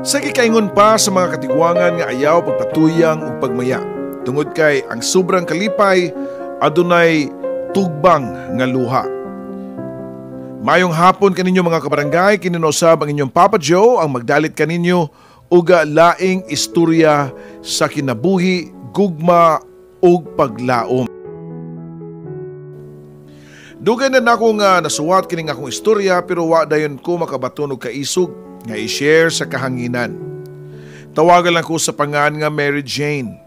Sa gikaingon pa sa mga katigwangan nga ayaw pagpatuyang ug pagmaya. Tungod kay ang sobrang kalipay adunay tugbang nga luha. Mayong hapon kaninyo mga kabarangay, kinunosab ang inyong Papa Joe ang magdalit kaninyo uga laing istorya sa kinabuhi, gugma ug paglaom. Dugay na nako nga nasuwat kining akong istorya pero wa dayon ko makabaton og kaisog nga i-share sa kahanginan. Tawagan lang ko sa pangan nga Mary Jane.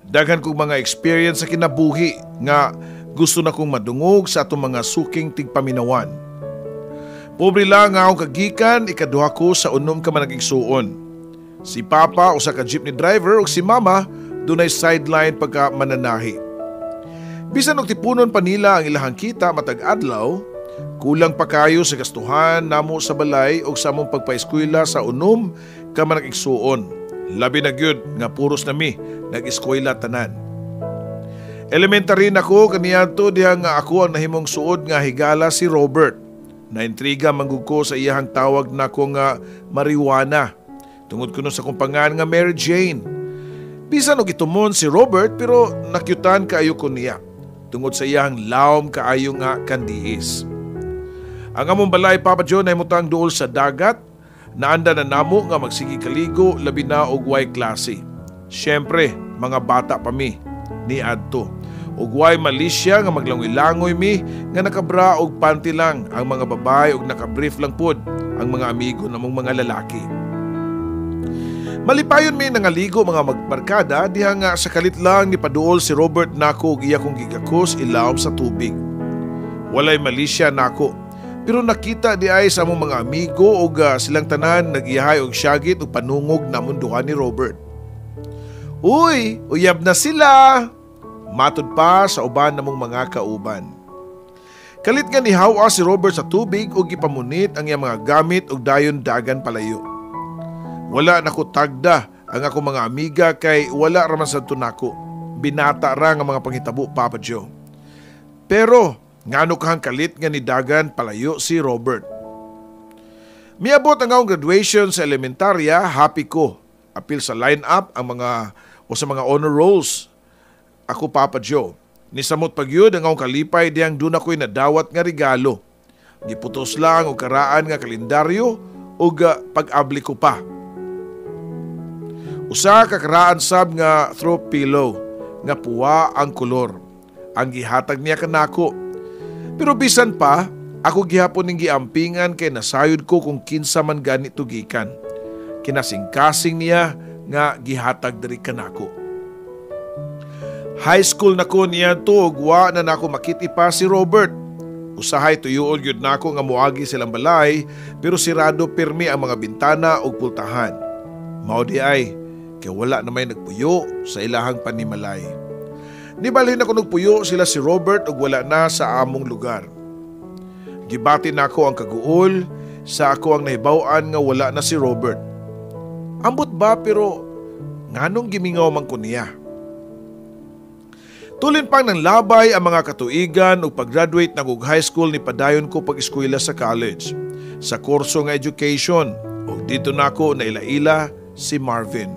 Daghan kong mga experience sa kinabuhi nga gusto na kong madungog sa atong mga suking tigpaminawan. Pobre lang nga akong kagikan, ikaduha ko sa unom ka managigsuon. Si Papa o sa ka-jeepney driver o si Mama dunay sideline pagka mananahi. Bisan og tipunon pa nila ang ilahang kita matag adlaw, kulang pa kayo sa gastuhan namo sa balay o sa among pagpaeskwela sa unom ka managigsuon. Labi na gyud nga puros nami nag-eskwela tanan. Elementary na ko kaniadto diha nga ako ang nahimong suod nga higala si Robert. Naintriga manggug ko sa iyahang tawag nako nga marijuana. Tungod kuno sa kumpangan nga Mary Jane. Bisan og itumon si Robert pero nakyutan kaayo ko niya. Tungod sa iyang lawom kaayo nga kandiis. Ang among balay Papa John ay mutang duol sa dagat. Naanda na namo nga magsigi kaligo labi na og way klase. Siyempre, mga bata pa mi ni adto. Ug way Malaysia nga maglangoy-langoy mi nga nakabra og panty lang ang mga babae ug nakabrief lang pod ang mga amigo namong mga lalaki. Malipayon mi nangaligo mga magbarkada diha nga sa kalit lang ni paduol si Robert nako ug iya kong gigakos ilawom sa tubig. Walay Malaysia nako. Pero nakita di ay sa among mga amigo ug silang tanan nagiyahay og syagit ug panungog namon duha ni Robert. Uy, uyab na sila! Matod pa sa uban namong mga kauban. Kalit nga nihawa si Robert sa tubig ug gipamunit ang iyang mga gamit ug dayon dagan palayo. Wala nako tagda ang ako mga amiga kay wala raman sa tunako. Binata ra nga mga panghitabo Papa Joe. Pero ngano kahang kalit nga ni dagan palayo si Robert. Miabot ang akong graduation sa elementarya, happy ko. Apil sa line-up ang mga sa mga honor rolls. Ako Papa Joe. Nisamot pagyud ang akong kalipay diyang doon ako'y nadawat nga regalo. Giputos lang og karaan nga kalendaryo ug pag-abli ko pa. Usa ka karaan sab nga throw pillow nga puwa ang kolor. Ang gihatag niya kanako. Pero bisan pa, ako gihapon ning giampingan kay nasayod ko kung kinsa man ganito gikan. Kinasing-kasing niya nga gihatag diri kanako. High school na ko niya to ug wa na nako makiti pa si Robert. Usahay tuyoon gyud nako nga moagi silang balay pero sirado pirmi ang mga bintana ug pultahan. Mao di ay kay wala na may nagpuyo sa ilahang panimalay. Nibalhin ako nagpuyo sila si Robert ug wala na sa among lugar. Gibati nako ang kaguol sa ako ang nahibaw-an nga wala na si Robert. Ambot ba pero nganong gimingaw man ko niya? Tulin pang ng labay ang mga katuigan ug pag-graduate na kog high school ni padayon ko pag-eskwela sa college. Sa kurso nga education ug dito nako naila-ila si Marvin.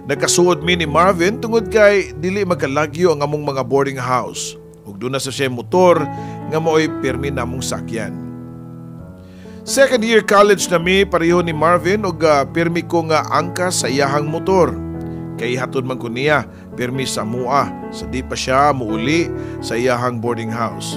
Nagkasuod mi ni Marvin tungod kay dili magkalagyo ang among mga boarding house ug doon na sa siya motor nga mao'y pirmi namong sakyan. Second year college na mi pareho ni Marvin ug pirmi ko nga angkas sa iyahang motor. Kay hatod man ko niya pirmi sa mua sa di pa siya muuli sa iyahang boarding house.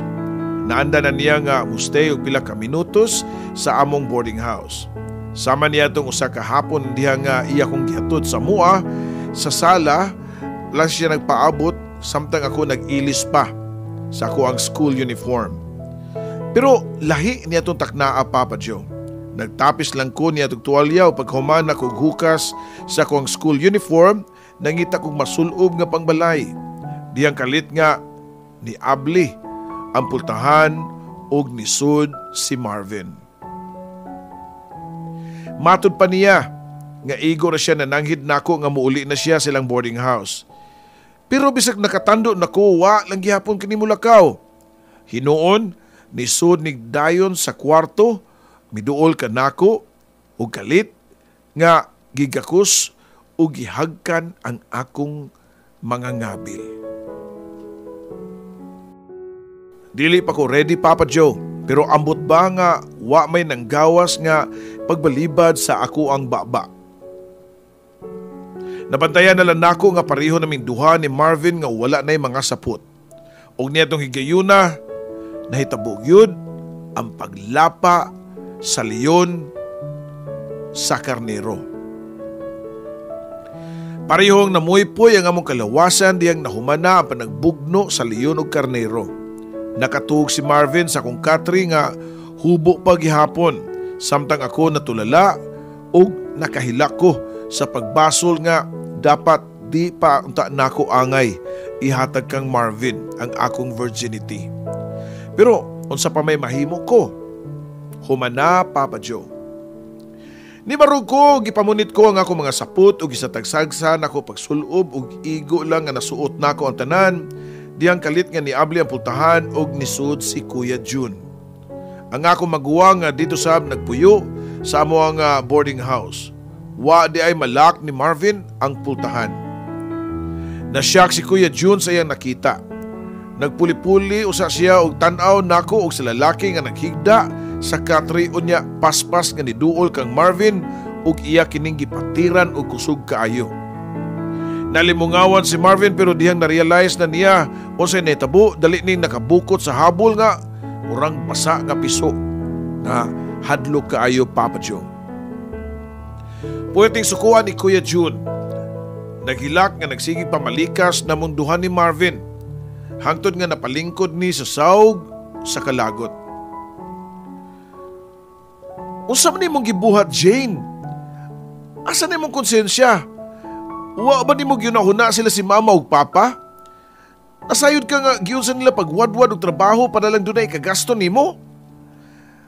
Naanda na niya nga mustay og pila ka minutos sa among boarding house. Sama niya itong usa ka hapon diha nga iya kong gihatod sa mua sa sala lang siya nagpaabot samtang ako nag-ilis pa sa ako ang school uniform. Pero lahi niya itong taknaa Papa Joe. Nagtapis lang ko niya itong tuwalya o paghuman na kong hukas sa akong school uniform nangita kong masulob nga pangbalay. Diyang kalit nga ni abli ang pultahan og nisud si Marvin. Matod pa niya nga igo na siya nananghid nako nga muuli na siya silang boarding house. Pero bisag nakatando nako wa lang gihapon kini mulakaw. Hinuon nisud ni dayon sa kwarto, miduol ka nako ug kalit nga gigakus o gihagkan ang akong mga ngabil. Dili pa ko ready, Papa Joe, pero ambot ba nga wa may nanggawas nga pagbalibad sa ako ang baba. Nabantayan na lang nako nga pareho naming duha ni Marvin nga wala na'y mga sapot. Og niyatong higayuna, nahitabog yun ang paglapa sa leon sa karnero. Parehong namuypoy ang among kalawasan diyang nahumana ang panagbugno sa leon ug karnero. Nakatuog si Marvin sa akong katri nga hubo pa gihapon, samtang ako natulala ug nakahilak ko sa pagbasol nga dapat di pa unta nako angay ihatag kang Marvin ang akong virginity. Pero unsa pa may mahimo ko? Humana, Papa Joe. Ni marug ko, gipamunit ko ang akong mga sapot ug gisatagsagsa nako pagsulob ug igo lang nga nasuot nako ang tanan. Diyang kalit nga niabli ang pultahan og nisud si Kuya June. Ang ako maguwang nga dito sab nagpuyo sa amo ang boarding house. Wa di ay malak ni Marvin ang pultahan. Nasyak si Kuya June sa iyang nakita. Nagpuli-puli usa siya og tan-aw nako og sa lalaki nga naghigda sa katri unya paspas nga niduol kang Marvin ug iya kining gipatiran og kusog kaayo. Nalimungawan si Marvin pero dihang na-realize na niya unsay nahitabo, dali ning nakabukot sa habol nga urang basa nga piso na hadlok kaayo, Papa Joe. Pwedeng sukuan ni Kuya June. Naghilak nga nagsigig pamalikas na munduhan ni Marvin hangtod nga napalingkod ni sa sawg sa kalagot. Unsa man nimong gibuhat, Jane? Asa nimong konsensya? Wa ba nimo ginahuna sila si Mama ug Papa? Nasayod ka nga giunsa nila pagwadwad og trabaho para lang dunay kagasto nimo?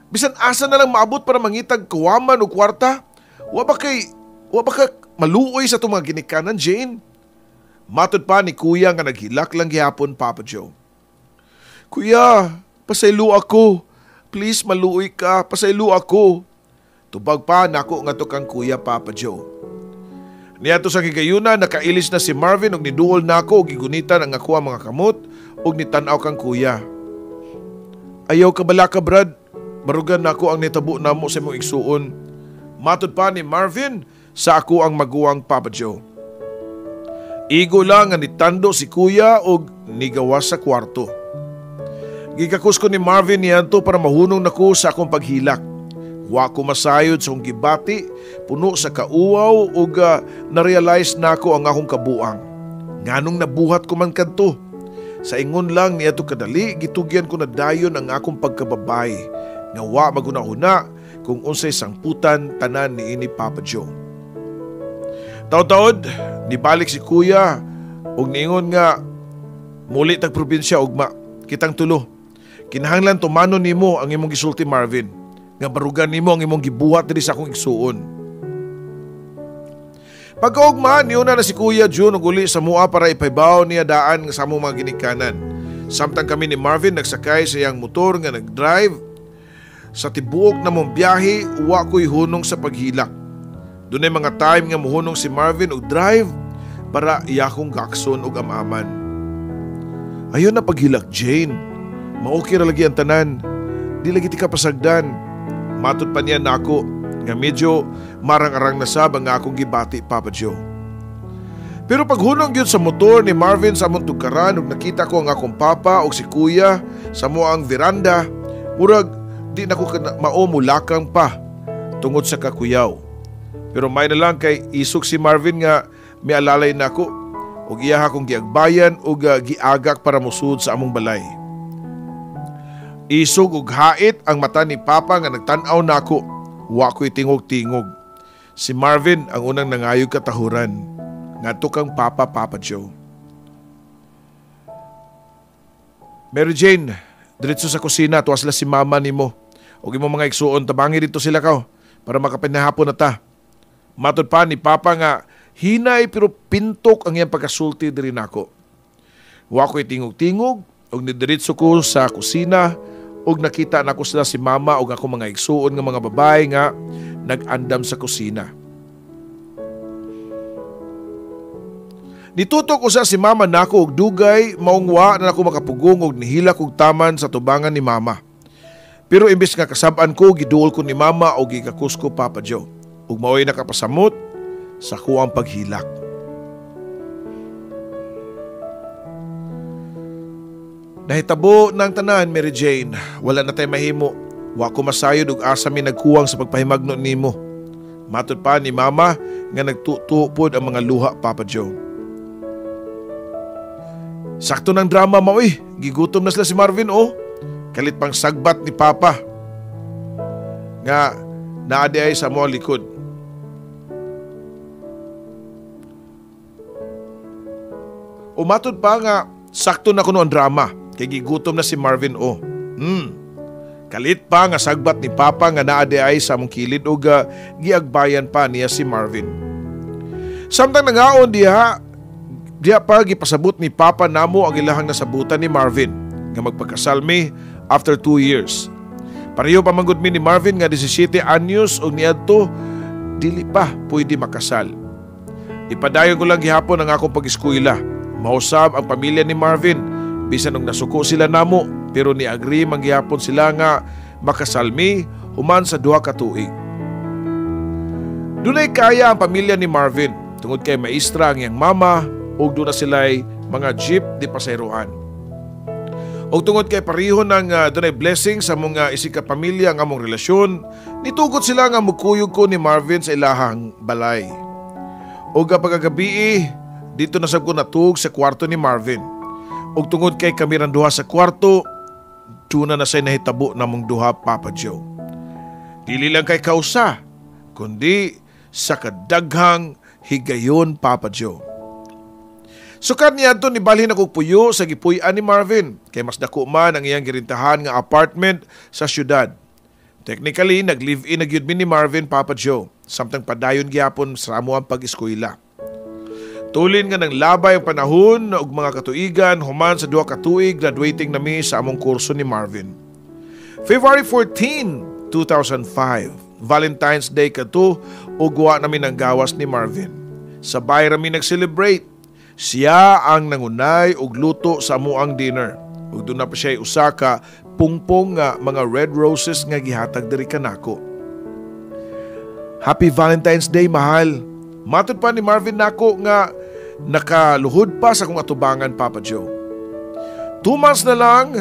Bisan asa na lang maabot para mangitag kawaman og kwarta? Wa ba ka maluoy sa itong mga ginikanan, Jane? Matod pa ni Kuya nga naghilak lang gihapon, Papa Joe. Kuya, pasaylo ako. Please maluoy ka, pasaylo ako. Tubag pa nako nga to kang Kuya, Papa Joe. Niadto sa higayuna, nakailis na si Marvin og niduol nako og gigunitan ang ako ang mga kamot og nitan-aw kang Kuya. Ayaw ka bala ka, Brad? Marugan nako ang nitabo namo sa imong igsuon. Matod pa ni Marvin sa ako ang maguwang, Papa Joe. Igo lang nga nitando si Kuya og nigawas sa kwarto. Gikakus ko ni Marvin niyanto para mahunong nako sa akong paghilak. Wa ko masayod sa akong gibati, puno sa kauwaw ug na-realize nako ang akong kabuang. Nganong nabuhat ko man kadto. Sa ingon lang niadto kadali, gitugyan ko na dayon ang akong pagkababay. Nga wa magunahuna kung unsay sangputan tanan niini, Papa Joe. Taod-taod, nibalik si Kuya og niingon nga muli tag probinsya ugma. Kitang tulo. Kinahanglan tumano nimo ang imong gisulti, Marvin. Nga barugan nimo ang imong gibuhat diri sa akong igsuon. Pagkaugma, niuna na si Kuya June ug uli sa mua para ipaybaw niya daan sa among mga ginikanan. Samtang kami ni Marvin nagsakay sa iyang motor nga nagdrive, sa tibuok na mong biyahe, wa ko'y hunong sa paghilak. Dunay mga time nga muhunong si Marvin og drive para iyakong gakson og amaman. Ayon na paghilak, Jane. Maokey ra lagi ang tanan. Di lagi ti ka pasagdan. Matod pa niya nako nga medyo marang-arang na sab ang akong gibati, Papa Joe. Pero paghunong yun sa motor ni Marvin sa among tugkaran ug nakita ko ang akong papa ug si Kuya sa moang veranda, murag di nako maomulakang pa tungod sa kakuyaw. Pero may na lang kay isok si Marvin nga mialalay nako ug iya akong giagbayan ug giagak para musud sa among balay. Isog ug hait ang mata ni Papa nga nagtan-aw nako. Wa ko'y tingog-tingog. Si Marvin ang unang nangayog katahuran. Ngadto kang Papa, Papa Joe. Mary Jane, diretso sa kusina, tuwas la si Mama nimo. Og imong mga igsuon, tabangi dito sila ka para makapinahapon na ta. Matod pa ni Papa nga hinay pero pintok ang iyang pagkasulti diri nako. Wa ko'y tingog-tingog og nidiretso ko sa kusina og nakita nako sila si Mama og ako mga igsuon nga mga babae nga nag-andam sa kusina. Nitutok usa si mama nako og dugay maungwa na ako makapugong og nihila kog taman sa tubangan ni mama. Pero imbis nga kasab-an ko, giduol ko ni mama og gikakus ko Papa Joe. Ug maoy nakapasamot sa kuwang paghilak. Nahitabo ng tanan, Mary Jane. Wala na tayo mahimo. Wa ko masayod ug asa mi nagkuwang sa pagpahimagno nimo. Matud pa ni mama nga nagtutupod ang mga luha, Papa Joe. Sakto ng drama maoy. Gigutom na sila si Marvin Kalit pang sagbat ni Papa nga naadi ay sa mga likod. Umatod pa nga sakto na kuno ang drama kay gigutom na si Marvin Kalit pa nga sagbat ni Papa nga naadi ay sa among kilid ug giagbayan pa niya si Marvin. Samtang nangaon diha pa gipasabot ni Papa namo ang ilahang nasabutan ni Marvin nga magpagkasalmi after 2 years. Pareho pa manggod mi ni Marvin nga 17 anyos ug niadto dili pa pwede makasal. Ipadayon ko lang gihapon ang akong pag-eskwela. Mausab ang pamilya ni Marvin bisan og nasuko sila namo pero ni-agree man gihapon sila nga makasalmi human sa 2 ka tuig. Dunay kaya ang pamilya ni Marvin tungod kay maestra ang iyang mama ug doon na sila'y mga jeep di pasayroan. Og tungod kay pareho ng dunay blessing sa mga isika pamilya ang among relasyon, nitugot sila nga mukuyog ko ni Marvin sa ilahang balay. Og pagkagabi dito na sab ko natug sa kwarto ni Marvin. Og tungod kay kami ran duha sa kwarto, tuna na say nahitabo namong duha, Papa Joe. Dili lang kay kausa, kundi sa kadaghang higayon, Papa Joe. Sukad niya ito nibalhin ako puyo sa gipuy-an ni Marvin kay mas dako man ang iyang girintahan nga apartment sa syudad. Technically, nag-live-in na gyud mi ni Marvin, Papa Joe, samtang padayon gyapon sa amo ang pag-eskwela. Tulin nga ng labay ang panahon ug mga katuigan human sa 2 ka tuig graduating nami sa among kurso ni Marvin. February 14, 2005, Valentine's Day kadto ug wa namin ang gawas ni Marvin. Sabay rami nag-celebrate. Siya ang nangunay og luto sa amuang dinner. Ug doon na pa siya usa ka pungpong nga mga red roses nga gihatag diri kanako. Happy Valentine's Day, mahal. Matud pa ni Marvin nako nga nakaluhod pa sa kong atubangan, Papa Joe. 2 months na lang,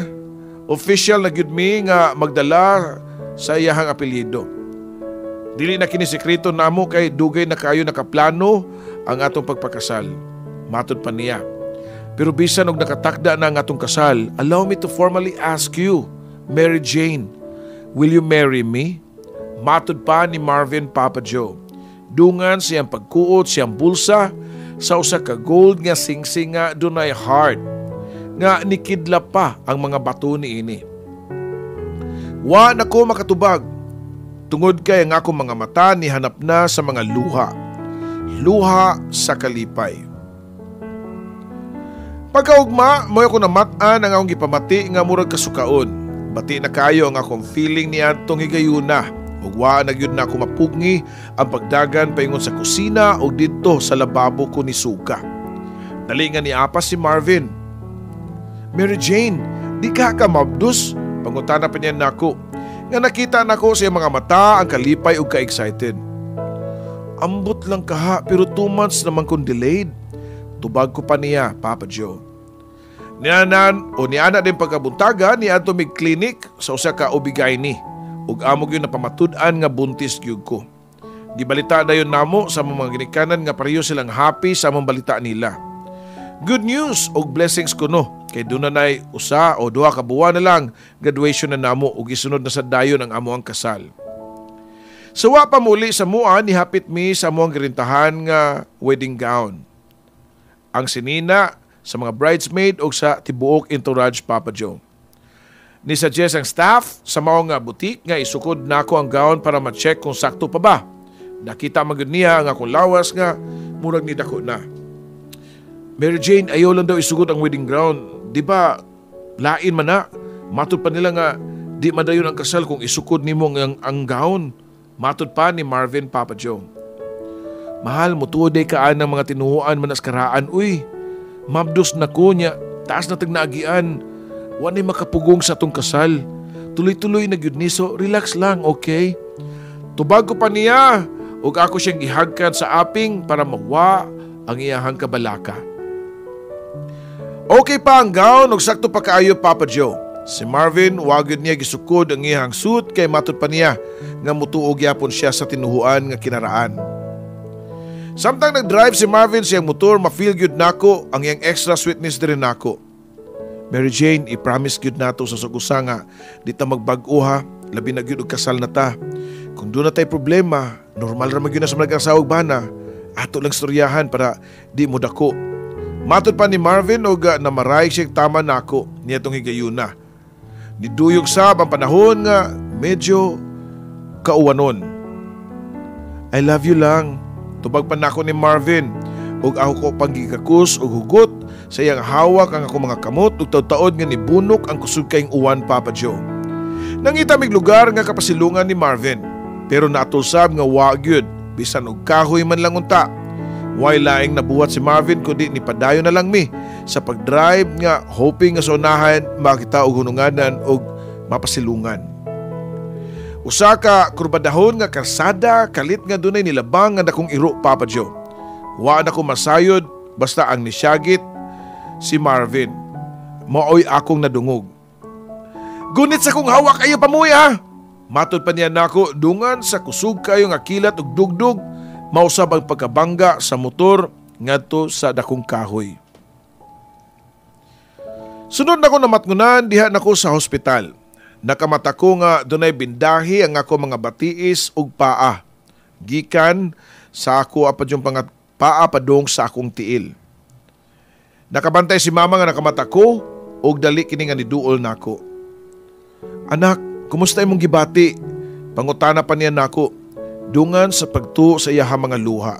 official na gyud mi nga magdala sa iyahang apelyido. Dili na kini sekreto namo kay dugay na kayo nakaplano ang atong pagpakasal. Matud pa niya. Pero bisan og nakatakda na ang atong kasal, allow me to formally ask you, Mary Jane, will you marry me? Matud pa ni Marvin, Papa Joe. Dungan siyang pagkuot, siyang bulsa, sa usa ka gold nga singsing nga dunay heart, nga nikidla pa ang mga bato ni ini. Wa na ko makatubag, tungod kay ang akong mga mata ni hanap na sa mga luha. Luha sa kalipay. Pagkaugma, mo ako namatan ang akong gipamati nga murag kasukaon. Bati na kayo ang akong feeling ni Antong higayuna. Ug wa na gyud na ako mapugni ang pagdagan paingon sa kusina o didto sa lababo ko ni Suka. Dali nga niapas si Marvin. Mary Jane, di ka mabdus? Pangutana pa niya nako. Nga nakita nako sa mga mata ang kalipay ug ka-excited. Ambot lang kaha pero 2 months naman kong delayed. Tubag ko pa niya, Papa Joe. Niana din pagkabuntaga ni ato mig klinik sa usa ka OB-GYN ug amo gyud napamatud-an nga buntis gyud ko. Gibalita dayon namo sa mga ginikanan nga pareho silang happy sa among balita nila. Good news ug blessings kuno kay dunay nay 1 o 2 ka buwan na lang graduation na namo ug gisunod na sa dayon ang amo ang kasal. Sawa pa muli sa mua ni hapit mi sa among girintahan nga wedding gown. Ang sinina sa mga bridesmaid o sa tibuok entourage, Papa Joe. Ni-suggest ang staff sa mga butik nga isukod nako ang gown para ma-check kung sakto pa ba. Nakita magud niya ang akong lawas nga murag ni dako na. Mary Jane, ayaw lang daw isugod ang wedding gown. Di ba lain man na? Matud pa nila nga di madayon ang kasal kung isukod nimo ang gown. Matud pa ni Marvin, Papa Joe. Mahal mo tuoday kaan ng mga tinuhuan manaskaraan. Uy, mabdos na ko niya, taas na tagnaagian. Wanay makapugong sa atong kasal. Tuloy-tuloy na gyud ni, so relax lang, okay? Tubag ko pa niya, ug ako siyang gihagkan sa aping para mawa ang iyahang kabalaka. Okay pa ang gown ug sakto pa kaayo, Papa Joe. Si Marvin, wagod niya gisukod ang iyahang suit kay matod pa niya nga mutuog yapon siya sa tinuhuan nga kinaraan. Samtang nag-drive si Marvin sa iyang motor, ma-feel good nako ang iyang extra sweetness din nako. Mary Jane, i-promise gyud nato sa sugusa nga di ta magbag-o ha, labi na gyud og kasal na ta. Kung doon na tay problema, normal ra magyud na sa nag-asawa og bana. Ato lang storyahan para di mo dako. Matod pa ni Marvin og namaray siya tama nako niya tong higayuna. Niduyog sab ang panahon nga medyo kauwanon. I love you lang. Tubag pa nako ni Marvin ug ako ko panggigakus ug hugot sa iyang hawak ang ako mga kamot ug taud-taod nga nibunok ang kusog kayong uwan, Papa Joe. Nangita mig lugar nga kapasilungan ni Marvin, pero natulsab nga wa gyud bisan og kahoy man lang unta. Way laing nabuhat si Marvin kundi ni padayon na lang mi sa pagdrive nga hoping nga sa unahan makita og hununganan og mapasilungan. Usa ka kurbadahon nga karsada kalit nga dunay nilabang nga dakong iro, Papa Joe. Wa na ko masayod basta ang nisyagit si Marvin. Maoy akong nadungog. Gunit sa kong hawak kayo pamuy ha! Matod pa niya nako dungan sa kusog kayo nga kilat ug dugdug, mausab ang pagkabangga sa motor ngadto sa dakong kahoy. Sunod nako namatngunan diha nako sa hospital. Nakamata ko nga dunay bindahi ang ako mga batiis ug paa. Gikan sa ako apad yung paa padung sa akong tiil. Nakabantay si mama nga nakamata ko ug dali kini nga niduol nako. Anak, kumusta imong gibati? Pangutana pa niya nako dungan sa pagtuo sa iyaha mga luha.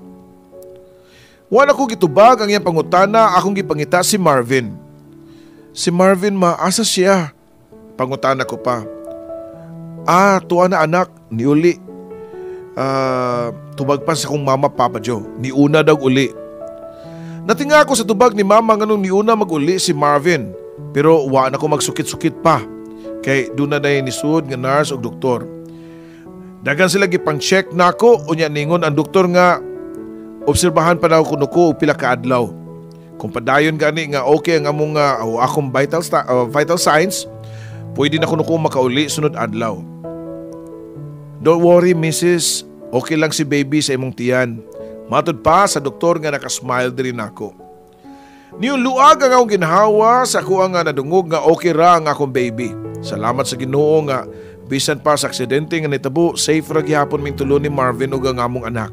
Wala ko gitubag ang iyang pangutana, akong gipangita si Marvin. Si Marvin, maasa siya? Pangutana ko pa. Tuwa na anak, niuli. Tubag pa sa kong mama, Papa Joe. Niuna daw uli. Natinga ako sa tubag ni mama nga nung niuna mag-uli si Marvin. Pero wa na ko magsukit-sukit pa. Kay doon na dahin nisud nga nurse o doktor. Dagan sila gipang-check na ako, unya ningon ang doktor nga obserbahan pa daw kuno ko og pila ka adlaw. Kung padayon gani nga okay ang among akong vital signs, pwede na kuno ko makauli sunod adlaw. Don't worry, Mrs. Okay lang si baby sa imong tiyan. Matod pa sa doktor nga nakasmile din ako. Niyong luag ang akong ginhawa sa ako nga nadungog nga okay ra ang akong baby. Salamat sa Ginoo nga bisan pa sa aksidente nga nitabo, safe ra gihapon ming tulo ni Marvin ug ang among anak.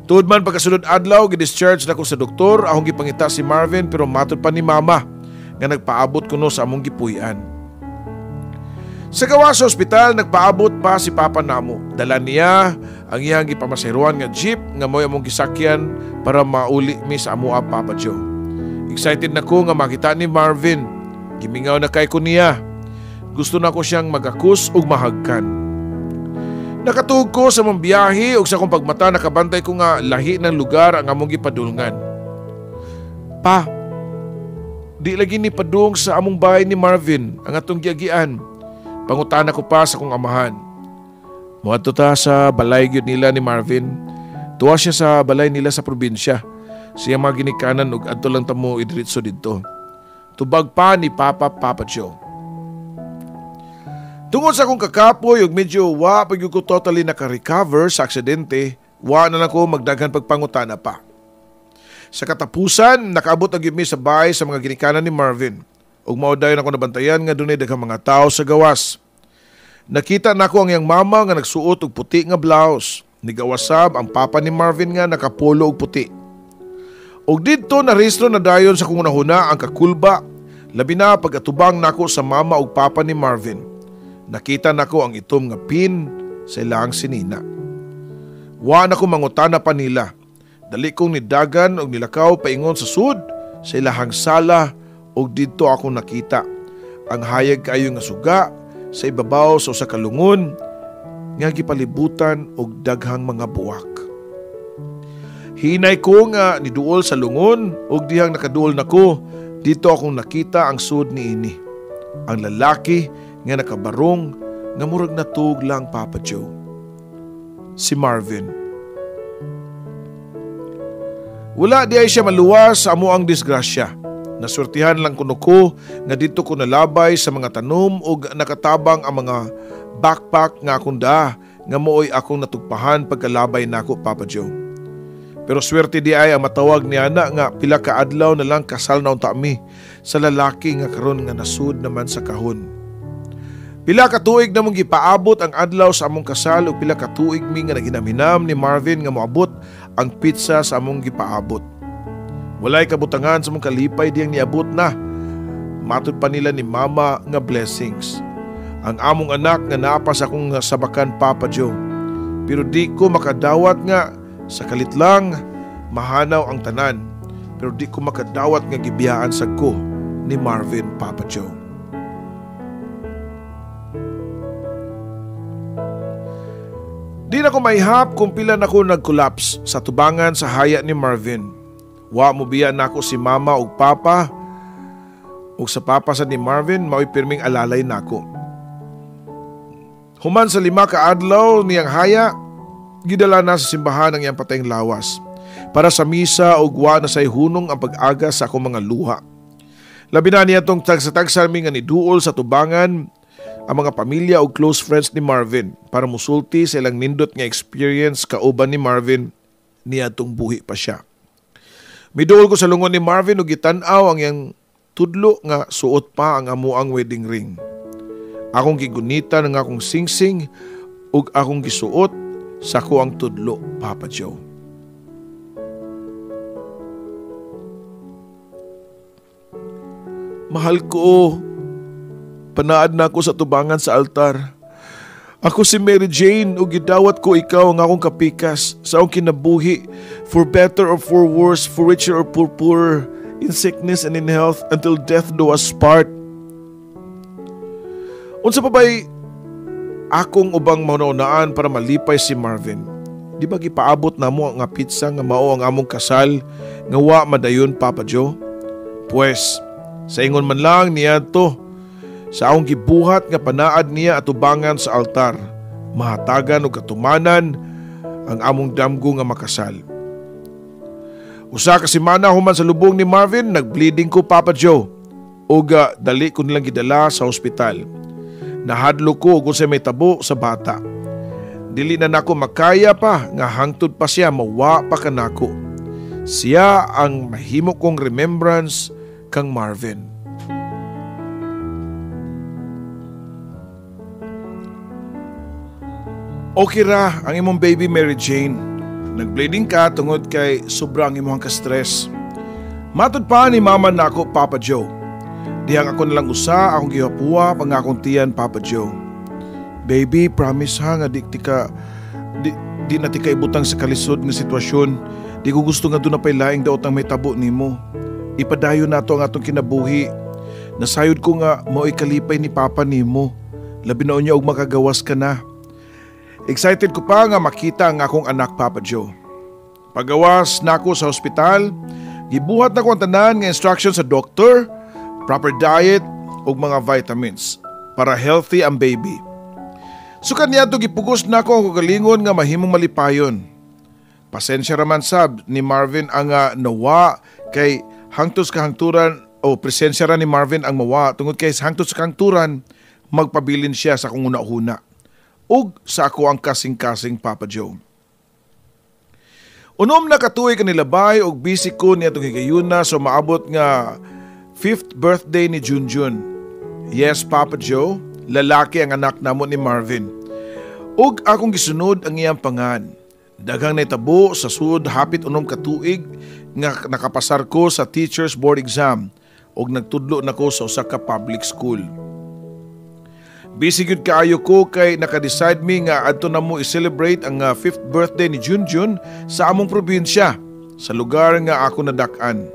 Tuod man pagkasunod adlaw, gidischarge na ko sa doktor, akong gipangita si Marvin pero matod pa ni mama nga nagpaabot kuno sa among gipuy-an. Sa gawa sa ospital, nagpaabot pa si Papa namo. Dala niya ang iyang gipamaseruan nga jeep nga mo'y among gisakyan para mauli mi sa amoa, Papa Joe. Excited na ko nga makita ni Marvin. Gimingaw na kay ko niya. Gusto na ko siyang magakus ug mahagkan. Nakatuog ko sa mong biyahe ug sa akong pagmata nakabantay ko nga lahi ng lugar ang among gipadulngan. Pa, di lagi ni padung sa among bahay ni Marvin ang atong giagian. Pangutana ko pa sa kong amahan. Muadto ta sa balay gyud nila ni Marvin. Tuwa siya sa balay nila sa probinsya. Siya mga ginikanan ug adto lang tamo idiretso didto. Tubag pa ni Papa Joe. Tungod sa akong kakapoy ug medyo wa pag ko totally naka-recover sa aksidente, wa na lang ko magdaghan pagpangutana pa. Sa katapusan, nakaabot ang gyud mi sa bahay sa mga ginikanan ni Marvin. Ug mao dayon ako nabantayan nga dunay daghang mga tao sa gawas. Nakita nako ang iyang mama nga nagsuot og puti nga blouse. Nigawasab ang papa ni Marvin nga nakapolo og puti. Og didto narehistro na dayon sa kung nahuna ang kakulba, labi na pag-atubang nako sa mama ug papa ni Marvin. Nakita nako ang itom nga pin sa ilang sinina. Wa na ko mangutana pa nila. Dali kong nidagan og nilakaw paingon sa sud sa ilahang sala og didto ako nakita ang hayag kayo nga suga sa ibabaw sa usa ka lungon nga gipalibutan og daghang mga buwak. Hinay ko nga niduol sa lungon ug dihang nakaduol nako, dito akong nakita ang sud niini. Ang lalaki nga nakabarong nga murag natug lang Papa Joe. Si Marvin. Wala di ay siya maluwas sa amo ang disgrasya. Nasurtihan lang kuno ko nga dito ko nalabay sa mga tanom ug nakatabang ang mga backpack nga akong nga mooy akong natugpahan pagkalabay nako Papa Joe. Pero swerte di ay ang matawag niya na nga pila ka adlaw na lang kasal na unta mi sa lalaki nga karon nga nasud naman sa kahon. Pila ka tuig na mong gipaabot ang adlaw sa among kasal ug pila ka tuig mi nga naginamhinam ni Marvin nga moabot ang pizza sa among gipaabot. Walay kabutangan sa mong kalipay diyang niabot na. Matud pa nila ni Mama nga blessings. Ang among anak nga napas akong sabakan Papa Joe. Pero di ko makadawat nga sa kalit lang, mahanaw ang tanan, pero di ko makadawat nga gibiyaan sa ko ni Marvin Papa Joe. Di na ko maihap kung pila na ko nag-collapse sa tubangan sa haya ni Marvin. Wa mo biya na ako si Mama ug Papa, ug sa Papa sa ni Marvin, mao'y pirming alalay na ako. Human sa 5 ka adlaw niyang haya, gidala na sa simbahan ang iyang patayng lawas para sa misa o wa na say hunong ang pag-aga sa akong mga luha. Labi na niya itong tagsa-tagsa mi nga niduol sa tubangan ang mga pamilya o close friends ni Marvin para musulti sa ilang nindot nga experience kauban ni Marvin niya itong buhi pa siya. Miduol ko sa lungon ni Marvin o gitan-aw ang iyang tudlo nga suot pa ang amuang wedding ring. Akong gigunita ng akong singsing ug akong gisuot sa ko ang tudlo, Papa Joe. Mahal ko, panaad na ako sa tubangan sa altar. Ako si Mary Jane ug gidawat ko ikaw ang akong kapikas sa akong kinabuhi, for better or for worse, for richer or for poorer, in sickness and in health, until death do us part. Unsa pa ba'y akong ubang maunaan para malipay si Marvin? Di ba gipaabot na mo nga pizza nga mao ang among kasal nga wa madayon Papa Joe? Pues, sa ingon man lang niya to, sa akong gibuhat nga panaad niya atubangan sa altar, mahatagan o katumanan ang among damgo nga makasal. Usa ka semana human sa lubong ni Marvin, nagbleeding ko Papa Joe, ug dali ko nilang gidala sa ospital. Nahadlo ko kung sa may tabo sa bata. Dili na nako makaya pa nga hangtod pa siya mawa pa kanako. Siya ang mahimo kong remembrance kang Marvin. Okay ra ang imong baby Mary Jane. Nagbleeding ka tungod kay sobrang imong ka-stress. Matud pa ni Mama nako Papa Joe. Dihang ako nalang usa akong gihapuwa pang akong tiyan Papa Joe. Baby, promise ha nga di na ti ka ibutang sa kalisod nga sitwasyon. Di ko gusto nga doon na pailaing daot ang may tabo nimo. Ipadayon nato ang atong kinabuhi. Nasayod ko nga mao'y kalipay ni Papa nimo. Labi na unya og makagawas ka na. Excited ko pa nga makita ang akong anak Papa Joe. Pagawas nako sa ospital, gibuhat na ko ang tanan nga instructions sa doktor, proper diet ug mga vitamins para healthy ang baby. So kaniya to gipugos na ko ang kagalingon nga mahimong malipayon. Pasensya raman sab ni Marvin ang nawa kay hangtod sa kahangturan o presensya ra ni Marvin ang mawa tungod kay hangtod sa kahangturan magpabilin siya sa kung una-una ug sa ako ang kasing-kasing Papa Joe. Unom na katuig kanilabay og busy ko niya itong higayuna so maabot nga 5th birthday ni Junjun. Yes, Papa Joe, lalaki ang anak namo ni Marvin. Ug akong gisunod ang iyang pangan. Daghang naitabo sa sud hapit unom ka tuig nga nakapasar ko sa teacher's board exam ug nagtudlo nako sa usa ka public school. Busy gyud kaayo ko kay naka-decide mi nga adto na mo i-celebrate ang 5th birthday ni Junjun sa among probinsya sa lugar nga ako nadak-an.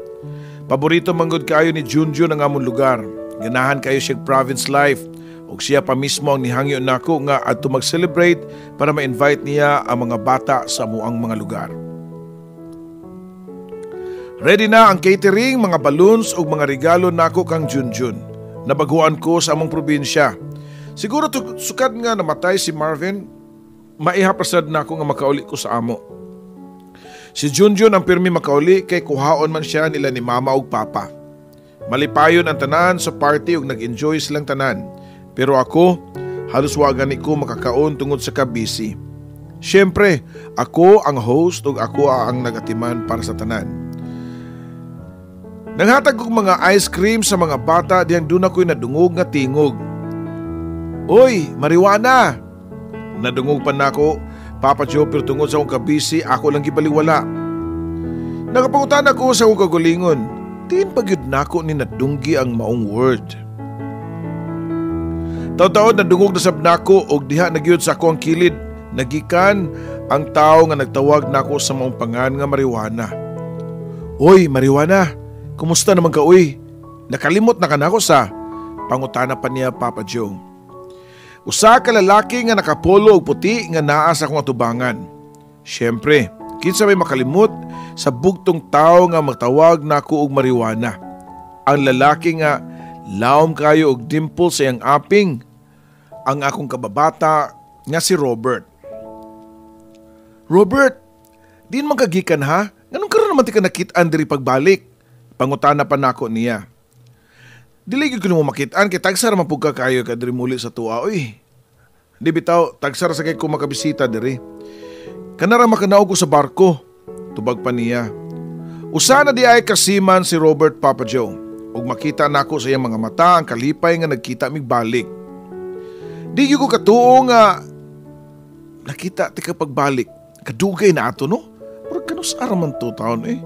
Paborito manggod kayo ni Junjun ang among lugar. Ganahan kayo siya province life ug siya pa mismo ang nihangyo nako nga adto mag-celebrate para ma-invite niya ang mga bata sa amuang mga lugar. Ready na ang catering, mga balloons ug mga regalo nako kang Junjun. Nabaguan ko sa among probinsya. Siguro sukad nga namatay si Marvin, maihapasad na ako nga makauli ko sa amo. Si Junjun ang pirmi makauli kay kuhaon man siya nila ni mama ug papa. Malipayon ang tanan sa party ug nag-enjoy silang tanan. Pero ako, halos wa gani ko makakaon tungod sa kabisi. Siyempre, ako ang host ug ako ang nagatiman para sa tanan. Nanghatag kong mga ice cream sa mga bata diyang doon ako'y nadungog nga tingog. Oy, marijuana! Nadungog pa na ako, Papa Joe, pero tungod sa akong kabisi, ako lang gibaliwala. Nakapangutan ako sa akong kagulingon. Tiin pagyud na ako ni nadunggi ang maong word. Taon-taon nadungog na sab nako og diha nagyud sa ako ang kilid. Nagikan ang tao nga nagtawag nako sa maong pangan nga marijuana. Oy, marijuana! Kumusta naman ka, uy? Nakalimot na ka na ako sa pangutana pa niya, Papa Joe. Usa ka lalaki nga nakapolo og puti nga naa sa akong atubangan. Siyempre, kinsa may makalimot sa bugtong tao nga magtawag nako og marijuana. Ang lalaki nga lawom kayo og dimple sa iyang aping, ang akong kababata nga si Robert. Robert, din man kagikan ha? Ganun karon naman ti ka nakit-an diri pagbalik? Pangutana pa nako niya. Dili gyud ko mo makitaan kay tagsar man pud ka kayo kadiri muli sa tuwa. Uy. Di bitaw tagsar sa kay ko makabisita diri. Kanara makanaog ko sa barko. Tubag pa niya. Usa na di ay kasiman si Robert, Papa Joe. Ug makita nako sa iyang mga mata ang kalipay nga nagkita mig balik. Di gyud ko katuo nga nakita ti ka pagbalik. Kadugay na ato no. Murag kanus araman to taon eh.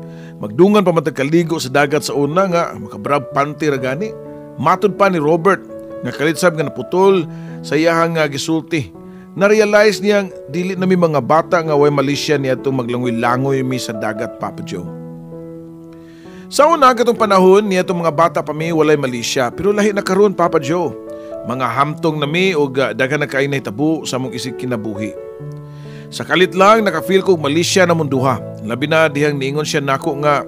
Magdungan pa matagkaligo sa dagat sa una nga makabrab panty ra gani. Matod pa ni Robert nga kalitsab nga naputol sa iyahang gisulti. Na-realize niyang dili na mi mga bata nga way malisya niya itong maglangoy-langoy mi sa dagat, Papa Joe. Sa una katong panahon niya itong mga bata pa mi walay malisya, pero lahi na karon, Papa Joe. Mga hamtong na mi o daghan na kain na tabu sa mong isig kinabuhi. Sa kalit lang nakafeel ko malisya na munduha. Labi na dihang niingon siya nako nga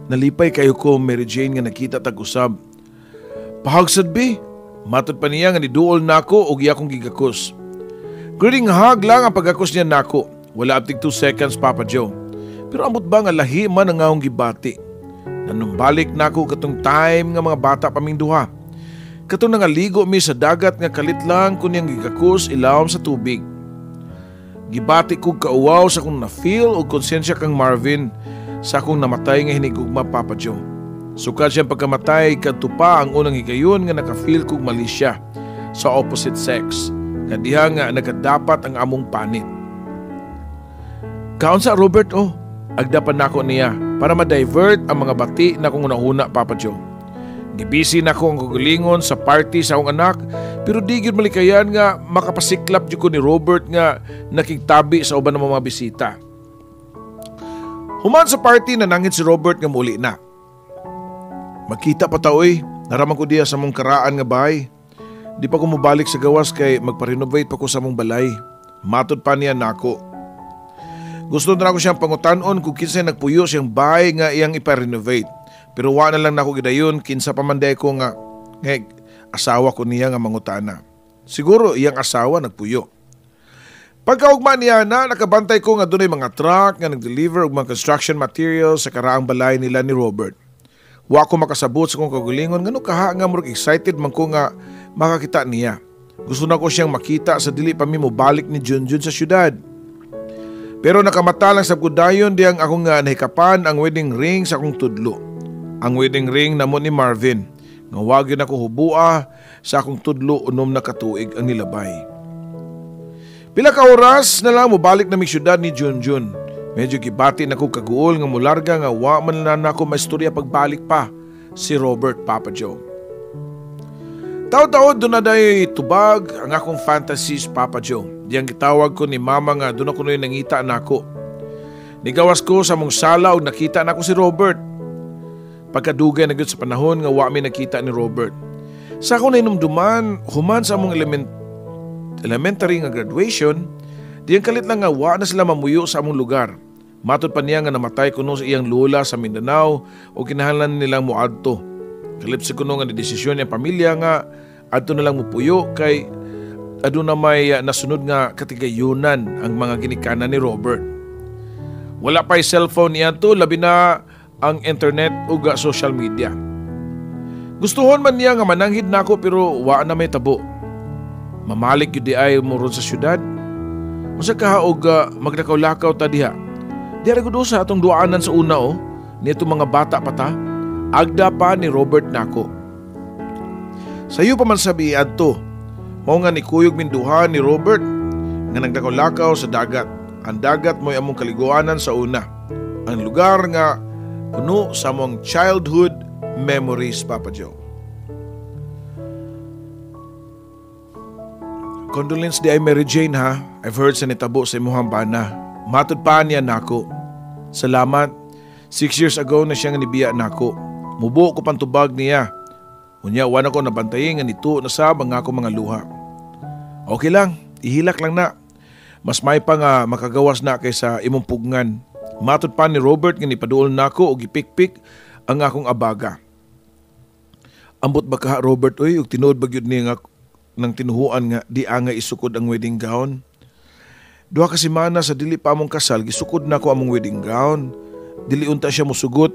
nalipay kayo ko, Mary Jane, nga nakita tag-usab. Pahagsad bi, matod pa niya nga niduol nako og iya kong gigakos. Greeting hug lang ang pagakos niya nako. Wala abtig 2 seconds, Papa Joe. Pero amot ba nga lahi man ang akong gibati. Nanumbalik nako katong time nga mga bata paming duha. Katong nangaligo mi sa dagat nga kalit lang kun yang gigakos ilawom sa tubig. Gibati kog kauwaw sa kung na-feel o konsensya kang Marvin sa akong namatay nga hinigugma, Papa Joe. Sukad siyang pagkamatay kadto pa ang unang higayon nga naka-feel kog malisya sa opposite sex. Nga diha nga nagadapat ang among panit. Kaon sa Robert agdapan nako niya para ma-divert ang mga bati na kong unahuna, Papa Joe. Gibisi na ko ang gugulingon sa party sa akong anak, pero di gyud malikayan nga makapasiklap jud ko ni Robert nga nakigtabi sa uban ng mga bisita. Human sa party nanangit si Robert nga muli na. Magkita pa ta oy, naraman ko diya sa mong karaan nga bahay. Di pa ko mobalik sa gawas kay magpa-renovate pa ko sa mong balay. Matod pa niya nako. Gusto na ako siyang pangutan-on kung kinsa nagpuyo siyang bahay nga iyang ipa-renovate. Pero wa na lang nako gidayon kinsa pa man day ko nga asawa ko niya nga mangutana. Siguro iyang asawa nagpuyo. Pagkaugma niya na nakabantay ko nga dunay mga truck nga nag-deliver og mga construction materials sa karaang balay nila ni Robert. Wa ko makasabot sa kong kagulingon ngano kaha nga murag excited man ko nga makakita niya. Gusto na ko siyang makita sa dili pa mi mobalik ni Junjun sa syudad. Pero nakamata lang sa gudayon diyang akong nga nahikapan ang wedding ring sa akong tudlo. Ang wedding ring namo ni Marvin. Nga wagin ako hubua sa akong tudlo unom na katuig ang nilabay. Pila ka oras na lang mobalik na mi syudad ni Junjun. Medyo gibati na ko kaguol nga mularga nga wa man na ako maistorya pagbalik pa si Robert, Papa Joe. Taon-taon doon na dahi tubag ang akong fantasies, Papa Joe. Diyang gitawag ko ni Mama nga doon ako na nangita na ako. Nigawas ko sa mong sala o nakita na ako si Robert. Pagkadugay na sa panahon nga wa mi nakita ni Robert. Sa ako na inumduman, human sa among elementary nga graduation, diyang kalit lang nga wa na sila mamuyo sa among lugar. Matod pa niya nga namatay kuno sa iyang lola sa Mindanao o kinahanglan nilang muadto. Kalipsi kuno nga ni desisyon niyang pamilya nga adto na lang mupuyo kay aduna may nasunod nga katigayunan ang mga ginikanan ni Robert. Wala pa'y cellphone niya to, labi na ang internet o social media. Gustuhon man niya nga mananghid nako pero wa na may tabo. Mamalik yun di ay mo ron sa syudad. Masa ka og maglakaw-lakaw ta diha. Di ra gud sa atong duanan sa una nito mga bata pa ta. Agda pa ni Robert nako. Sayo pa man sabi adto. Mao nga ni kuyog minduha ni Robert nga naglakaw-lakaw sa dagat. Ang dagat mo'y among kaliguanan sa una. Ang lugar nga puno sa among childhood memories, Papa Joe. Condolence di ay Mary Jane ha. I've heard sa nitabo sa imuhang bana. Matod pa niya nako. Salamat. 6 years ago na siya nga nibiya nako. Mubo ko pantubag niya. Unya wan ako nabantayin nga nito na sa mga ako mga luha. Okay lang, ihilak lang na. Mas may pa nga makagawas na kaysa imong pugngan. Matod pa ni Robert nga nipaduol nako og ipikpik ang akong abaga. Ambot ba ka Robert ug tinuod ba gyud niya nga nang tinuhuan nga di nga isukod ang wedding gown? Duha ka semana sa dili pa among kasal gisukod nako among wedding gown. Dili unta siya mosugot.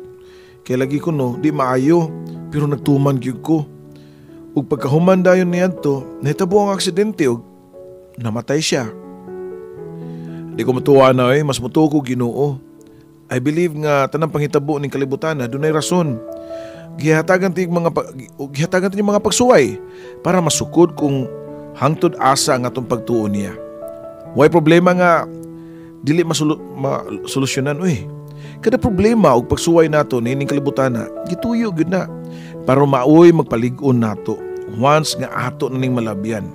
Kay lagi ko no, di maayo pero nagtuman gyud ko. Ug pagkahuman dayon niadto, nahitabo ang aksidente ug namatay siya. Di ko matuwa na mas mutuo ko Ginoo. I believe nga tanang panghitabo ning kalibutan na dunay rason. Gihatagan ti mga pagsuway para masukod kung hangtod asa ang atong pagtuo niya. Way problema nga dili masolusyonan Kada problema og pagsuway nato ning kalibutan na gituyo gyud na para maoy magpalig-on nato. Once nga ato na ning malabyan,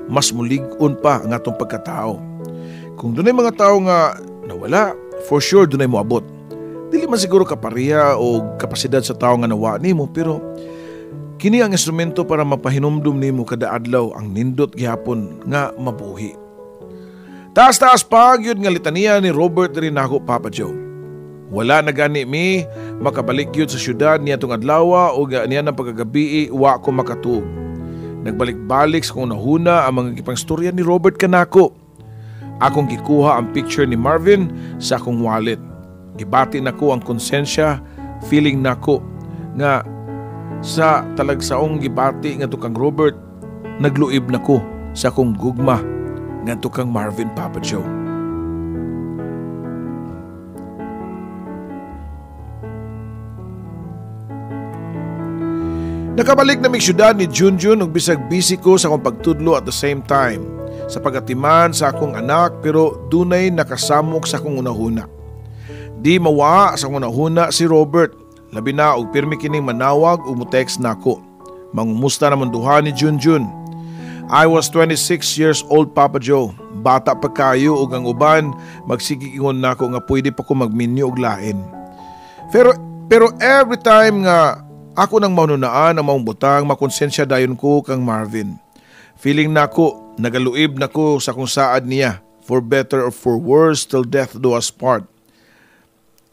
mas mulig-on pa ang atong pagkatao. Kung dunay mga tao nga nawala, for sure dunay moabot. Dili man siguro kapariya o kapasidad sa tao nga nawa nimo pero kini ang instrumento para mapahinumdum nimo kada adlaw ang nindot gihapon nga mabuhi. Taas-taas pa gyud nga litania ni Robert rin nako Papa Joe. Wala na gani mi makabalik gyud sa syudad niadtong adlaw o niya ng pagkagabi wa ko makatuog. Nagbalik-balik sa kung nahuna ang mga gipangstorya ni Robert kanako. Akong gikuha ang picture ni Marvin sa akong wallet. Gibati nako ang konsensya, feeling nako nga sa talagsaong gibati nga tukang Robert, nagluib nako sa akong gugma nga tukang Marvin Papa Joe. Nakabalik na may syudad ni Junjun ug bisag busy ko sa akong pagtudlo at the same time sa pagatiman sa akong anak pero dunay nakasamok sa akong unahuna. Di mawa sa akong unahuna si Robert. Labi na og pirmi kining manawag ug mo-text nako. Mangumusta naman duha ni Junjun. I was 26 years old Papa Joe. Bata pa kayo ug ang uban magsigiingon nako nga pwede pa ko magminyo og lain. Pero every time nga ako nang maununaan ang maong butang makonsensya dayon ko kang Marvin. Feeling nako nagaluib nako sa kung saad niya, for better or for worse till death do us part.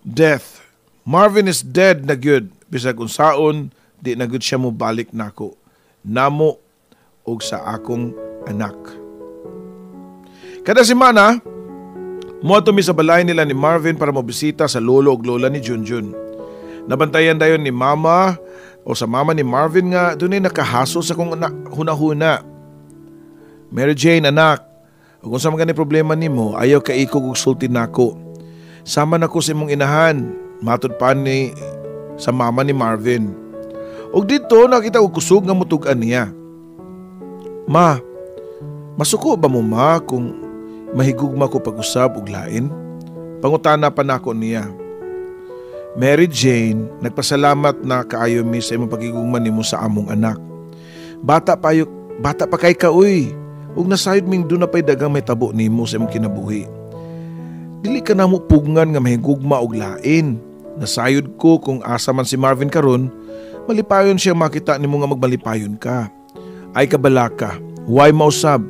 Death. Marvin is dead na gyud. Bisag unsaon di na gyud siya mo balik nako. Namo og sa akong anak. Kada semana moadto mi sa balay nila ni Marvin para mobisita sa lolo ug lola ni Junjun. Nabantayan dayon ni mama o sa mama ni Marvin nga dunay nakahaso sa kong hunahuna. Mary Jane anak, ug unsa man gani problema nimo, ayaw ka ikog og sulti nako. Sama nako sa imong inahan, matud pa ni sa mama ni Marvin. Ug dito nakita og kusog nga mutug-an niya. Ma, masuko ba mo ma kung mahigugma ko pag-usab og lain? Pangutana pa nako niya. Mary Jane, nagpasalamat na kaayo mi sa imong pagigugma nimo sa among anak. Bata pa kay ka uy. Ug nasayod ming doon na pa'y dagang may tabo nimo sa imong kinabuhi. Dili ka na mo pugngan nga mahigugma og lain. Nasayod ko kung asa man si Marvin karon, malipayon siya makita nimo nga magbalipayon ka. Ay kabalaka, why mausab?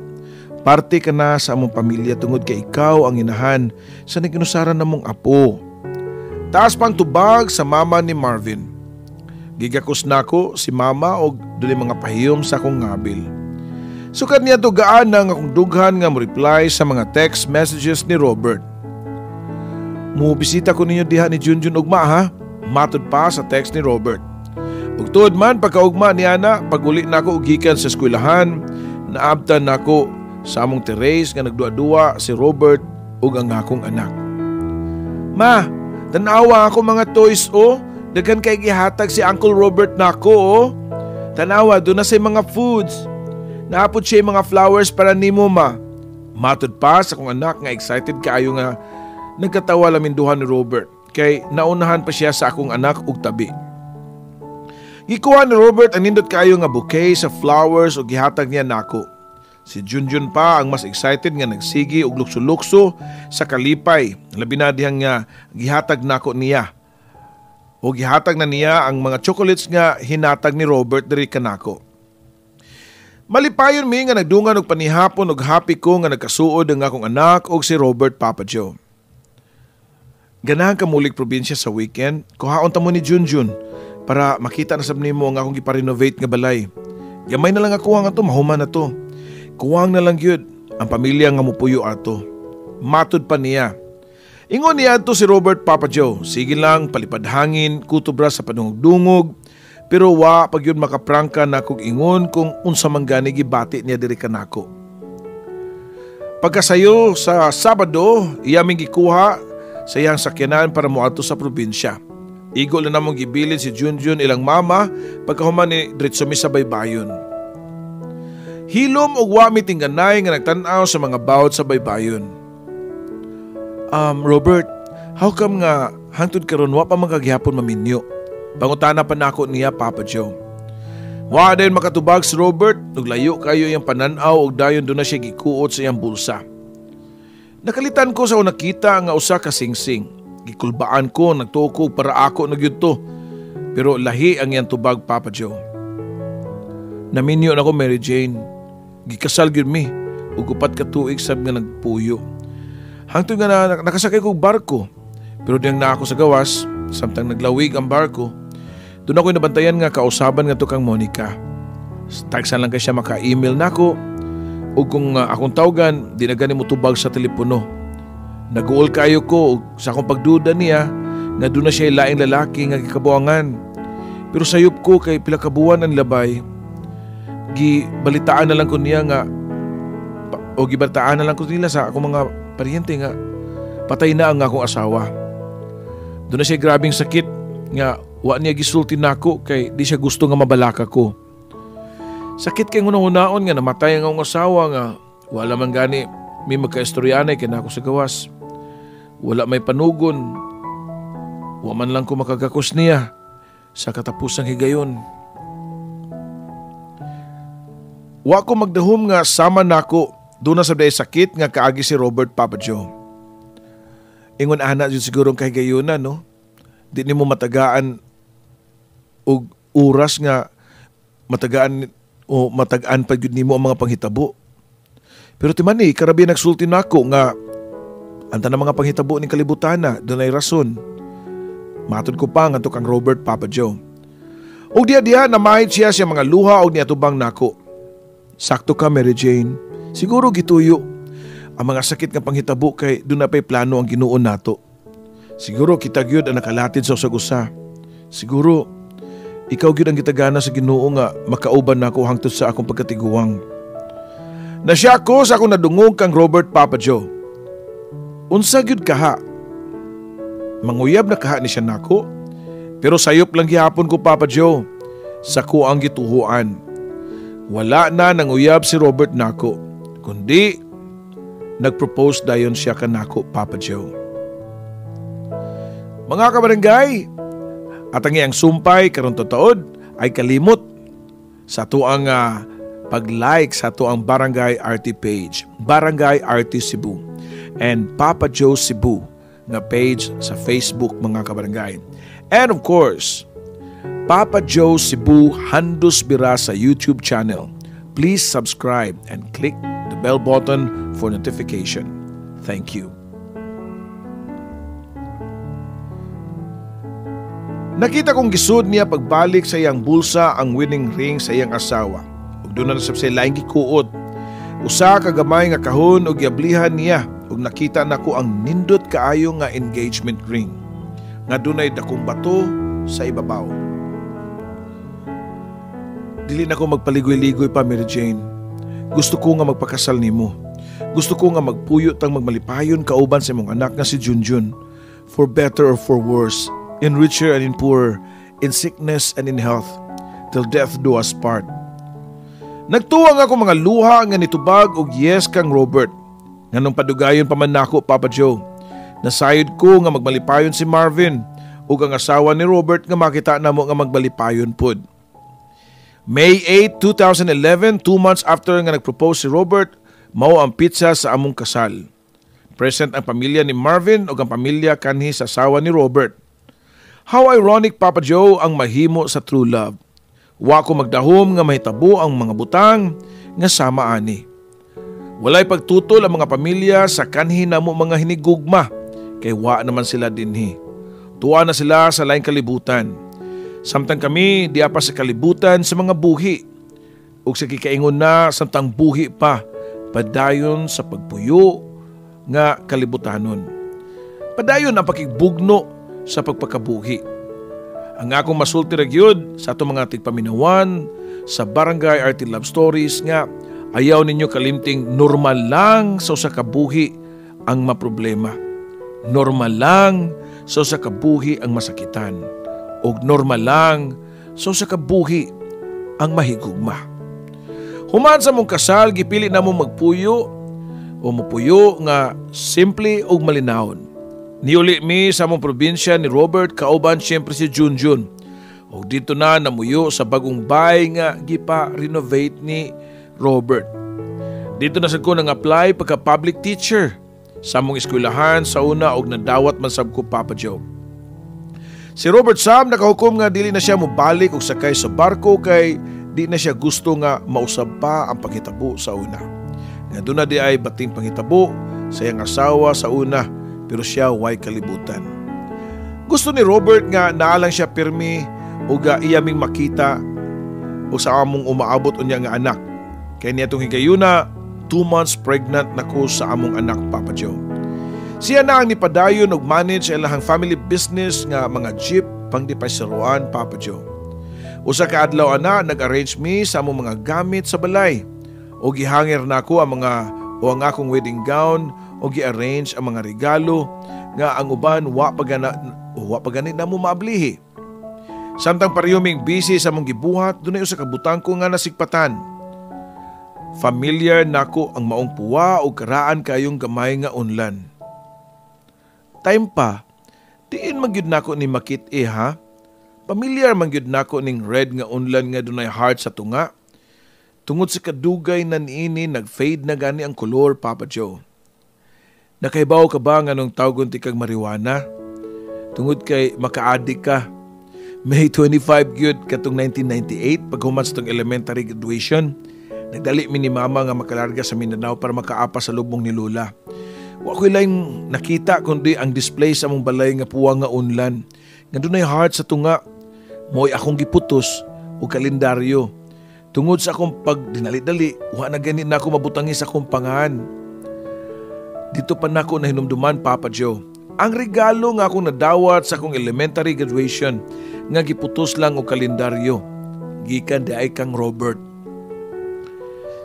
Parte ka na sa among pamilya tungod kay ikaw ang inahan sa naginusaran namong apo. Taas pang tubag sa mama ni Marvin. Gigakos nako si mama og dili mga pahiyom sa akong ngabil. Sukad niya tugaan na akong dughan nga mo reply sa mga text messages ni Robert. Mubisita ko ninyo diha ni Junjun ugma ha? Matod pa sa text ni Robert. Ug tuod man pagkaugma niya na pag-uli nako og gikan sa eskwelahan, naabtan nako sa among terrace nga nagduwa-duwa si Robert ug ang akong anak. Ma, tanawa ako mga toys o. Daghan kay gihatag si Uncle Robert nako o. Tanawa doon na sa mga foods. Naapod siya mga flowers para nimo ma. Matod pa sa akong anak nga excited kaayo nga nagkatawa lamin duha ni Robert kay naunahan pa siya sa akong anak ug tabi. Gikuha ni Robert ang nindot kaayo nga bouquet sa flowers ug gihatag niya nako. Si Junjun pa ang mas excited nga nagsigi og lukso-lukso sa kalipay. Labi na dihang nga gihatag nako niya. O gihatag na niya ang mga chocolates nga hinatag ni Robert diri kanako. Malipayon mi nga nagdungan og panihapon og happy ko nga nagkasuod ang akong anak og si Robert Papa Joe. Ganahan ka mulig probinsya sa weekend, kuhaon ta mo ni Junjun para makita na sab nimo nga akong gipa-renovate nga balay. Gamay na lang ako nga to, mahuman na to. Kuwang na lang yun ang pamilya nga mupuyo ato. Matod pa niya. Ingon niya to si Robert Papa Joe. Sige lang, palipad hangin, kutubra sa panungog-dungog. Pero wa pag yun makaprangka na kong ingon kung unsa man gani gibati niya diri kanako. Pagkasayo sa Sabado, iyaming gikuha sa iyang sakyanan para moadto sa probinsya. Igol na namong gibilin si Junjun ilang mama pagkahuman ni diretso mi sa baybayon. Hilom og wa mi tingganay nga nagtan-aw sa mga bawod sa baybayon. Robert, how come nga hangtod karon wa pa magagihapon maminyo? Pangutana pa nako niya Papa Joe. Wa dayon makatubag si Robert ug layo kayo iyang pananaw ug dayon do na siya gikuot sa iyang bulsa. Nakalitan ko sa nakita nga usa ka singsing. Gikulbaan ko nagtuko para ako nagyud to. Pero lahi ang iyang tubag Papa Joe. Naminyo na ko Mary Jane. Gikasal gyud mi ug upat ka tuig sab nga nagpuyo. Hangtod nga nakasakay kog barko. Pero diyang na ako sa gawas, samtang naglawig ang barko, doon ako nabantayan nga kausaban nga to kang Monica. Tagsan lang kay siya maka-email nako ug kung akong tawgan, di na gani mo tubag sa telepono. Naguol kayo ko ug sa akong pagduda niya nga doon na siya laing lalaki nga gikabuangan. Pero sayop ko kay pila ka buwan ang labay, gibalitaan na lang ko niya nga o gibalitaan na lang ko nila sa akong mga paryente nga patay na ang akong asawa. Doon na siya grabing sakit nga wa niya gisulti nako kay di siya gusto nga mabalaka ko. Sakit kay ngunahon nga namatay ang akong asawa nga wala man gani may magkaistoryanay kay nako sa gawas. Wala may panugon. Wa man lang ko makagakos niya sa katapusang higayon. Wa ko magdahom nga sama nako doon na sa day sakit nga kaagi si Robert Papa Joe. Ingon ana yun siguro ang kahigayunan no. Di ni mo matagaan og oras nga matagaan o matagaan pa yun nimo ang mga panghitabo. Pero timani karabi nagsulti nako nga anta na mga panghitabo ni kalibutan na doon ay rason. Matod ko pa nga to kang Robert Papa Joe. Og diya na mahit siya siya mga luha og niatubang nako. Sakto ka Mary Jane. Siguro gituyo. Ang mga sakit nga panghitabo kay doon na pa'y plano ang Ginoo nato. Siguro kita gyud ang nakalatid sa usag-usa. Siguro ikaw gyud ang gitagana sa Ginoo nga makauban nako hangtod sa akong pagkatiguang. Nasya ko sa akong nadungog kang Robert Papa Joe. Unsa gyud kaha? Manguyab na kaha ni siya nako. Pero sayop lang gihapon ko Papa Joe. Sa ko ang gituhuan. Wala na nanguyab si Robert nako, kundi nagpropose dayon siya kanako Papa Joe. Mga kabarangay, at ang iyang sumpay karon totaod ay kalimot sa tuang pag-like sa tuang Barangay RT page, Barangay RT Cebu and Papa Joe Cebu na page sa Facebook mga kabarangay. And of course, Papa Joe Cebu Handus Bira sa YouTube channel. Please subscribe and click the the bell button for notification. Thank you. Nakita kong gisud niya pagbalik sa iyang bulsa ang wedding ring sa iyang asawa. Ug doon na sa laing gikuot. Usa ka gamay nga kahon ug giablihan niya ug nakita nako ang nindot kaayo nga engagement ring nga dunay dakong bato sa ibabaw. Dili na ko magpaligoy-ligoy pa, Mary Jane. Gusto ko nga magpakasal nimo. Gusto ko nga magpuyo tang magmalipayon kauban sa imong anak nga si Junjun, for better or for worse, in richer and in poorer, in sickness and in health, till death do us part. Nagtuwang ako mga luha nga nitubag og yes kang Robert. Nganong padugayon pa man nako, Papa Joe. Nasayod ko nga magmalipayon si Marvin ug ang asawa ni Robert nga makita namo nga magmalipayon pod. May 8, 2011, 2 months after nga nagpropose si Robert, mao ang pizza sa among kasal. Present ang pamilya ni Marvin ug ang pamilya kanhi sa asawa ni Robert. How ironic, Papa Joe, ang mahimo sa true love. Wa ko magdahom nga mahitabo ang mga butang nga sama ani. Walay pagtutol ang mga pamilya sa kanhi namo mga hinigugma, kay wa naman sila dinhi. Tuwa na sila sa laing kalibutan. Samtang kami diya pa sa kalibutan sa mga buhi. Ug sa kikaingon na samtang buhi pa, padayon sa pagpuyo nga kalibutanon. Padayon ang pakigbugno sa pagpakabuhi. Ang akong masulti ra gyud sa atong mga tigpaminawan sa Barangay RT Love Stories nga ayaw ninyo kalimting normal lang sa usa ka buhi ang maproblema. Normal lang sa usa ka buhi ang masakitan. Og normal lang sa usa ka buhi ang mahigugma. Human sa mong kasal, gipili na mo magpuyo o mupuyo nga simple og malinawon. Niuli mi sa among probinsya ni Robert kauban siyempre si Junjun. O dito na namuyo sa bagong bahay nga gipa-renovate ni Robert. Dito na sad ko nang apply pagka public teacher sa among eskwelahan sa una og nadawat man sab ko, Papa Joe. Si Robert Sam nakahukom nga dili na siya mobalik og sakay sa barko kay di na siya gusto nga mausab pa ang panghitabo sa una. Nga doon na di ay bating panghitabo sa iyang asawa sa una, pero siya way kalibutan. Gusto ni Robert nga naalang siya pirmi o iyaming makita o sa among umaabot unya nga anak. Kaya niya itong higayuna, 2 months pregnant na ko sa among anak, Papa Joe. Siya na ang nipadayon og manage ang lahang family business nga mga jeep pang dipasiruan, Papa Joe. Usa ka adlaw ana nag-arrange mi sa among mga gamit sa balay o gihangir na ko ang akong wedding gown o gi-arrange ang mga regalo nga ang uban wa pa gani na mo maablihi. Samtang parehoming busy sa mong gibuhat, dunay usa ka butang ko nga nasigpatan. Familiar nako ang maong puwa o karaan kayong gamay nga unlan. Time pa, diin magyud nako ni makit ha? Familiar magyud nako ning red nga unlan nga dunay heart sa tunga. Tungod sa kadugay na niini, nag-fade na gani ang kolor, Papa Joe. Nakaibaw ka ba nga nung tawgon ti kag marijuana? Tungod kay maka-addict ka. May 25 gyud katong 1998 pag human sa tong elementary graduation. Nagdali mi ni mama nga makalarga sa Mindanao para makaapa sa lubong ni Lola. Wa ko'y lang nakita kundi ang display sa among balay nga puwa nga unlan. Nga dunay heart sa tunga. Mo'y akong giputos o kalendaryo. Tungod sa akong pagdinali-dali, wa na gani na ako mabutangi sa akong pangahan. Dito pa na ako na hinumduman, Papa Joe. Ang regalo nga akong nadawat sa akong elementary graduation nga giputos lang o kalendaryo. Gikan di ay kang Robert.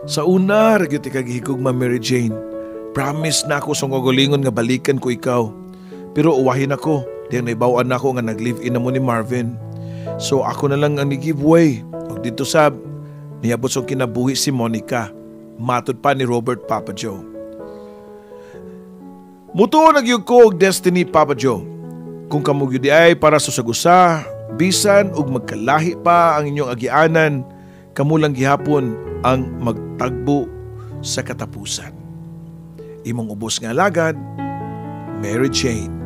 Sa una, ragyot ikagihigog ma Mary Jane. Promise na ako sa ngogolingon nga balikan ko ikaw. Pero uwahin ako, diyang naibawaan ako nga nag-live-in na mo ni Marvin. So ako na lang ang ni-giveaway. O dito sab, niyabot sa kinabuhi si Monica. Matod pa ni Robert, Papa Joe. Mutuo nagyug ko og destiny, Papa Joe. Kung kamug yun ay para susagusa, bisan ug magkalahi pa ang inyong agianan, kamulang gihapon ang magtagbo sa katapusan. Imong ubos nga alagad, Mary Jane.